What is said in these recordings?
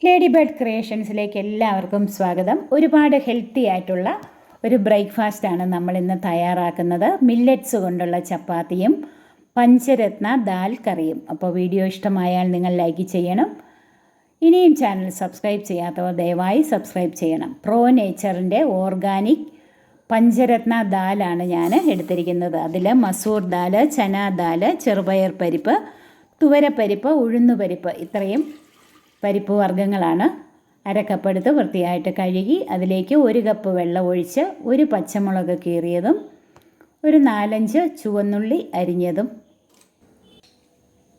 Lady bird ക്രിയേഷൻസിലേക്ക് എല്ലാവർക്കും സ്വാഗതം. ഒരുപാട് ഹെൽത്തി ആയിട്ടുള്ള ഒരു ബ്രേക്ക്ഫാസ്റ്റാണ് നമ്മളിന്ന് തയ്യാറാക്കുന്നത്. മില്ലറ്റ്സ് കൊണ്ടുള്ള ചപ്പാത്തിയും പഞ്ചരത്ന ദാൽ കറിയും. അപ്പോൾ വീഡിയോ ഇഷ്ടമായാൽ നിങ്ങൾ ലൈക്ക് ചെയ്യണം. ഇനിയും ചാനൽ സബ്സ്ക്രൈബ് ചെയ്യാത്തവർ ദയവായി സബ്സ്ക്രൈബ് ചെയ്യണം. പ്രോ നേച്ചറിൻ്റെ ഓർഗാനിക് പഞ്ചരത്ന ദാലാണ് ഞാൻ എടുത്തിരിക്കുന്നത്. അതിൽ മസൂർ ദാൽ, ചന ദാൽ, ചെറുപയർ പരിപ്പ്, തുവരപ്പരിപ്പ്, ഉഴുന്നുപരിപ്പ് ഇത്രയും പരിപ്പ് വർഗ്ഗങ്ങളാണ്. അരക്കപ്പ് എടുത്ത് വൃത്തിയായിട്ട് കഴുകി അതിലേക്ക് 1 കപ്പ് വെള്ളം ഒഴിച്ച് ഒരു പച്ചമുളക് കീറിയതും ഒരു 4-5 ചുവന്നുള്ളി അരിഞ്ഞതും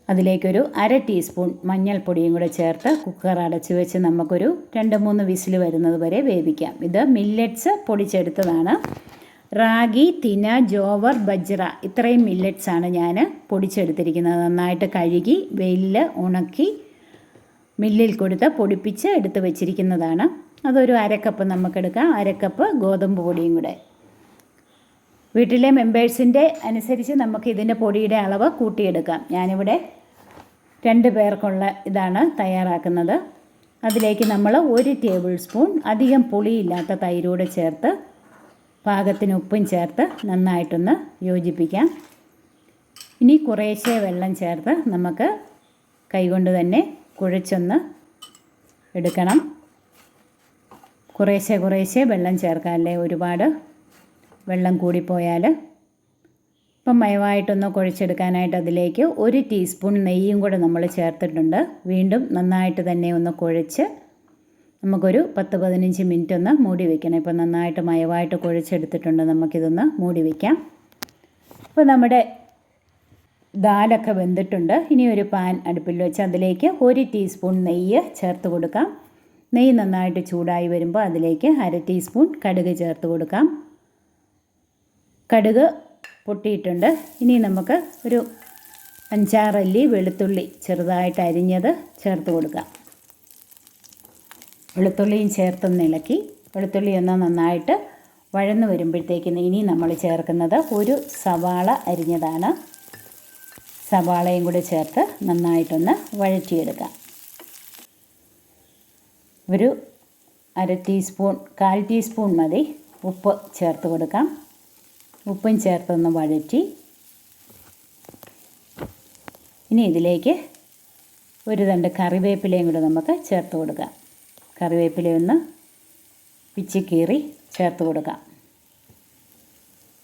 അതിലേക്കൊരു 1/2 ടീസ്പൂൺ മഞ്ഞൾപ്പൊടിയും കൂടെ ചേർത്ത് കുക്കർ അടച്ച് വെച്ച് നമുക്കൊരു 2-3 വിസിൽ വരുന്നത് വരെ വേവിക്കാം. ഇത് മില്ലറ്റ്സ് പൊടിച്ചെടുത്തതാണ്. റാഗി, തിന, ജോവർ, ബജ്ര ഇത്രയും മില്ലറ്റ്സാണ് ഞാൻ പൊടിച്ചെടുത്തിരിക്കുന്നത്. നന്നായിട്ട് കഴുകി വെയിലിൽ ഉണക്കി മില്ലിൽ കൊടുത്ത് പൊടിപ്പിച്ച് എടുത്ത് വെച്ചിരിക്കുന്നതാണ്. അതൊരു 1/2 കപ്പ് നമുക്കെടുക്കാം. 1/2 കപ്പ് ഗോതമ്പ് പൊടിയും കൂടെ. വീട്ടിലെ മെമ്പേഴ്സിൻ്റെ അനുസരിച്ച് നമുക്ക് ഇതിൻ്റെ പൊടിയുടെ അളവ് കൂട്ടിയെടുക്കാം. ഞാനിവിടെ 2 പേർക്കുള്ള ഇതാണ് തയ്യാറാക്കുന്നത്. അതിലേക്ക് നമ്മൾ 1 ടേബിൾ സ്പൂൺ അധികം പുളിയില്ലാത്ത തൈരൂടെ ചേർത്ത് പാകത്തിന് ഉപ്പും ചേർത്ത് നന്നായിട്ടൊന്ന് യോജിപ്പിക്കാം. ഇനി കുറേശ്ശെ വെള്ളം ചേർത്ത് നമുക്ക് കൈകൊണ്ട് തന്നെ കുഴച്ചൊന്ന് എടുക്കണം. കുറേശ്ശെ വെള്ളം ചേർക്കാമല്ലേ, ഒരുപാട് വെള്ളം കൂടിപ്പോയാൽ. ഇപ്പം മയമായിട്ടൊന്ന് കുഴച്ചെടുക്കാനായിട്ട് അതിലേക്ക് 1 ടീസ്പൂൺ നെയ്യും കൂടെ നമ്മൾ ചേർത്തിട്ടുണ്ട്. വീണ്ടും നന്നായിട്ട് തന്നെ ഒന്ന് കുഴച്ച് നമുക്കൊരു 10-15 മിനിറ്റ് ഒന്ന് മൂടി വയ്ക്കണം. ഇപ്പോൾ നന്നായിട്ട് മയമായിട്ട് കുഴച്ചെടുത്തിട്ടുണ്ട്. നമുക്കിതൊന്ന് മൂടി വയ്ക്കാം. ഇപ്പോൾ നമ്മുടെ ദാലൊക്കെ വെന്തിട്ടുണ്ട്. ഇനി ഒരു പാൻ അടുപ്പിൽ വെച്ച് അതിലേക്ക് 1 ടീസ്പൂൺ നെയ്യ് ചേർത്ത് കൊടുക്കാം. നെയ്യ് നന്നായിട്ട് ചൂടായി വരുമ്പോൾ അതിലേക്ക് 1/2 ടീസ്പൂൺ കടുക് ചേർത്ത് കൊടുക്കാം. കടുക് പൊട്ടിയിട്ടുണ്ട്. ഇനി നമുക്ക് ഒരു 5-6 അല്ലി വെളുത്തുള്ളി ചെറുതായിട്ട് അരിഞ്ഞത് ചേർത്ത് കൊടുക്കാം. വെളുത്തുള്ളിയും ചേർത്തൊന്ന് ഇളക്കി വെളുത്തുള്ളി ഒന്ന് നന്നായിട്ട് വഴന്ന് വരുമ്പോഴത്തേക്ക് ഇനി നമ്മൾ ചേർക്കുന്നത് ഒരു സവാള അരിഞ്ഞതാണ്. സവാളയും കൂടി ചേർത്ത് നന്നായിട്ടൊന്ന് വഴറ്റിയെടുക്കാം. ഒരു 1/2 ടീസ്പൂൺ 1/4 ടീസ്പൂൺ മതി ഉപ്പ് ചേർത്ത് കൊടുക്കാം. ഉപ്പും ചേർത്തൊന്ന് വഴറ്റി ഇനി ഇതിലേക്ക് ഒരു തണ്ട് കറിവേപ്പിലയും കൂടി നമുക്ക് ചേർത്ത് കൊടുക്കാം. കറിവേപ്പിലയൊന്ന് പിച്ചി കീറി ചേർത്ത് കൊടുക്കാം.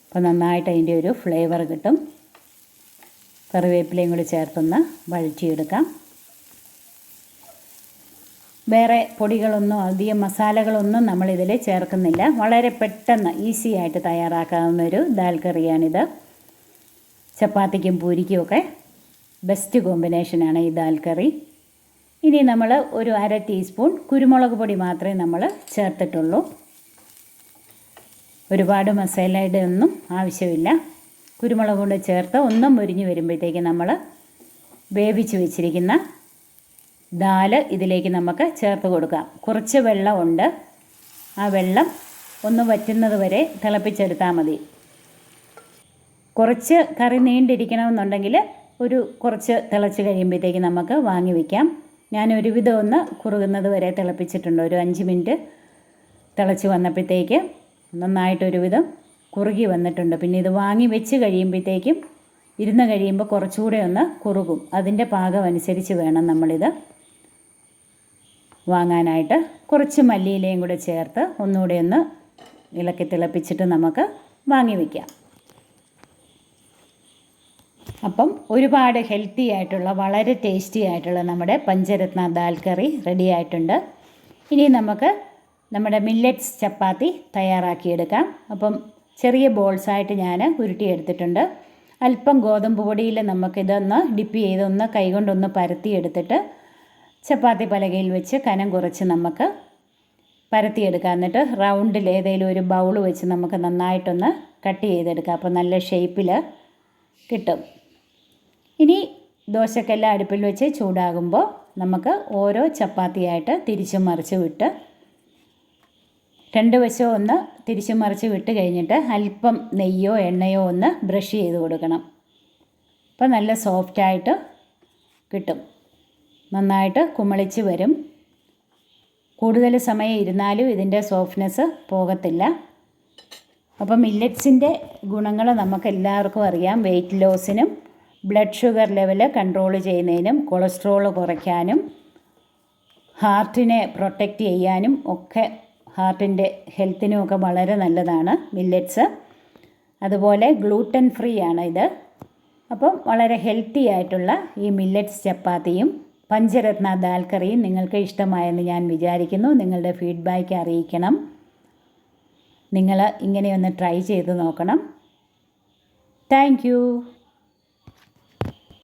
അപ്പോൾ നന്നായിട്ട് അതിൻ്റെ ഒരു ഫ്ലേവർ കിട്ടും. കറിവേപ്പിലയും കൂടി ചേർത്തൊന്ന് വഴറ്റിയെടുക്കാം. വേറെ പൊടികളൊന്നും അധികം മസാലകളൊന്നും നമ്മളിതിൽ ചേർക്കുന്നില്ല. വളരെ പെട്ടെന്ന് ഈസി ആയിട്ട് തയ്യാറാക്കാവുന്നൊരു ദാൽ കറിയാണിത്. ചപ്പാത്തിക്കും പൂരിക്കും ഒക്കെ ബെസ്റ്റ് കോമ്പിനേഷനാണ് ഈ ദാൽ കറി. ഇനി നമ്മൾ ഒരു 1/2 ടീസ്പൂൺ കുരുമുളക് പൊടി മാത്രമേ നമ്മൾ ചേർത്തിട്ടുള്ളൂ. ഒരുപാട് മസാലയുടെ ഒന്നും ആവശ്യമില്ല. കുരുമുളക് കൊണ്ട് ചേർത്ത് ഒന്നും മുരിഞ്ഞ് വരുമ്പോഴത്തേക്ക് നമ്മൾ വേവിച്ച് വെച്ചിരിക്കുന്ന ദാല് ഇതിലേക്ക് നമുക്ക് ചേർത്ത് കൊടുക്കാം. കുറച്ച് വെള്ളമുണ്ട്. ആ വെള്ളം ഒന്ന് വറ്റുന്നത് വരെ തിളപ്പിച്ചെടുത്താൽ മതി. കുറച്ച് കറി നീണ്ടിരിക്കണമെന്നുണ്ടെങ്കിൽ കുറച്ച് തിളച്ച് കഴിയുമ്പോഴത്തേക്ക് നമുക്ക് വാങ്ങി വയ്ക്കാം. ഞാൻ ഒരുവിധം ഒന്ന് കുറുകുന്നത് വരെ തിളപ്പിച്ചിട്ടുണ്ട്. ഒരു 5 മിനിറ്റ് തിളച്ച് വന്നപ്പോഴത്തേക്ക് നന്നായിട്ടൊരുവിധം കുറുകി വന്നിട്ടുണ്ട്. പിന്നെ ഇത് വാങ്ങി വെച്ച് കഴിയുമ്പോഴത്തേക്കും ഇരുന്ന് കഴിയുമ്പോൾ കുറച്ചുകൂടെ ഒന്ന് കുറുകും. അതിൻ്റെ പാകം അനുസരിച്ച് വേണം നമ്മളിത് വാങ്ങാനായിട്ട്. കുറച്ച് മല്ലിയിലയും കൂടെ ചേർത്ത് ഒന്നുകൂടെ ഒന്ന് ഇളക്കി തിളപ്പിച്ചിട്ട് നമുക്ക് വാങ്ങി വയ്ക്കാം. അപ്പം ഒരുപാട് ഹെൽത്തി ആയിട്ടുള്ള വളരെ ടേസ്റ്റി ആയിട്ടുള്ള നമ്മുടെ പഞ്ചരത്ന ദാൽ കറി റെഡി ആയിട്ടുണ്ട്. ഇനി നമുക്ക് നമ്മുടെ മില്ലറ്റ്സ് ചപ്പാത്തി തയ്യാറാക്കിയെടുക്കാം. അപ്പം ചെറിയ ബോൾസായിട്ട് ഞാൻ ഉരുട്ടിയെടുത്തിട്ടുണ്ട്. അല്പം ഗോതമ്പ് പൊടിയിൽ നമുക്കിതൊന്ന് ഡിപ്പ് ചെയ്തൊന്ന് കൈകൊണ്ടൊന്ന് പരത്തിയെടുത്തിട്ട് ചപ്പാത്തി പലകയിൽ വെച്ച് കനം കുറച്ച് നമുക്ക് പരത്തിയെടുക്കാം. എന്നിട്ട് റൗണ്ടിൽ ഏതെങ്കിലും ഒരു ബൗൾ വെച്ച് നമുക്ക് നന്നായിട്ടൊന്ന് കട്ട് ചെയ്തെടുക്കാം. അപ്പോൾ നല്ല ഷേപ്പിൽ കിട്ടും. ഇനി ദോശക്കെല്ലാം അടുപ്പിൽ വെച്ച് ചൂടാകുമ്പോൾ നമുക്ക് ഓരോ ചപ്പാത്തിയായിട്ട് തിരിച്ചും മറിച്ച് വിട്ട് 2 വശവും ഒന്ന് തിരിച്ചും മറിച്ച് വിട്ട് കഴിഞ്ഞിട്ട് അല്പം നെയ്യോ എണ്ണയോ ഒന്ന് ബ്രഷ് ചെയ്ത് കൊടുക്കണം. അപ്പോൾ നല്ല സോഫ്റ്റായിട്ട് കിട്ടും. നന്നായിട്ട് കുമളിച്ച് വരും. കൂടുതൽ സമയം ഇരുന്നാലും ഇതിൻ്റെ സോഫ്റ്റ്നെസ് പോകത്തില്ല. അപ്പം മില്ലറ്റ്സിൻ്റെ ഗുണങ്ങൾ നമുക്ക് എല്ലാവർക്കും അറിയാം. വെയിറ്റ് ലോസിനും ബ്ലഡ് ഷുഗർ ലെവൽ കൺട്രോൾ ചെയ്യുന്നതിനും കൊളസ്ട്രോൾ കുറയ്ക്കാനും ഹാർട്ടിനെ പ്രൊട്ടക്റ്റ് ചെയ്യാനും ഒക്കെ ഹാർട്ടിൻ്റെ ഹെൽത്തിനുമൊക്കെ വളരെ നല്ലതാണ് മില്ലറ്റ്സ്. അതുപോലെ ഗ്ലൂട്ടൻ ഫ്രീ ആണ് ഇത്. അപ്പം വളരെ ഹെൽത്തി ആയിട്ടുള്ള ഈ മില്ലറ്റ്സ് ചപ്പാത്തിയും പഞ്ചരത്ന ദാൽ കറിയും നിങ്ങൾക്ക് ഇഷ്ടമായെന്ന് ഞാൻ വിചാരിക്കുന്നു. നിങ്ങളുടെ ഫീഡ്ബാക്ക് അറിയിക്കണം. നിങ്ങൾ ഇങ്ങനെയൊന്ന് ട്രൈ ചെയ്ത് നോക്കണം. Thank you.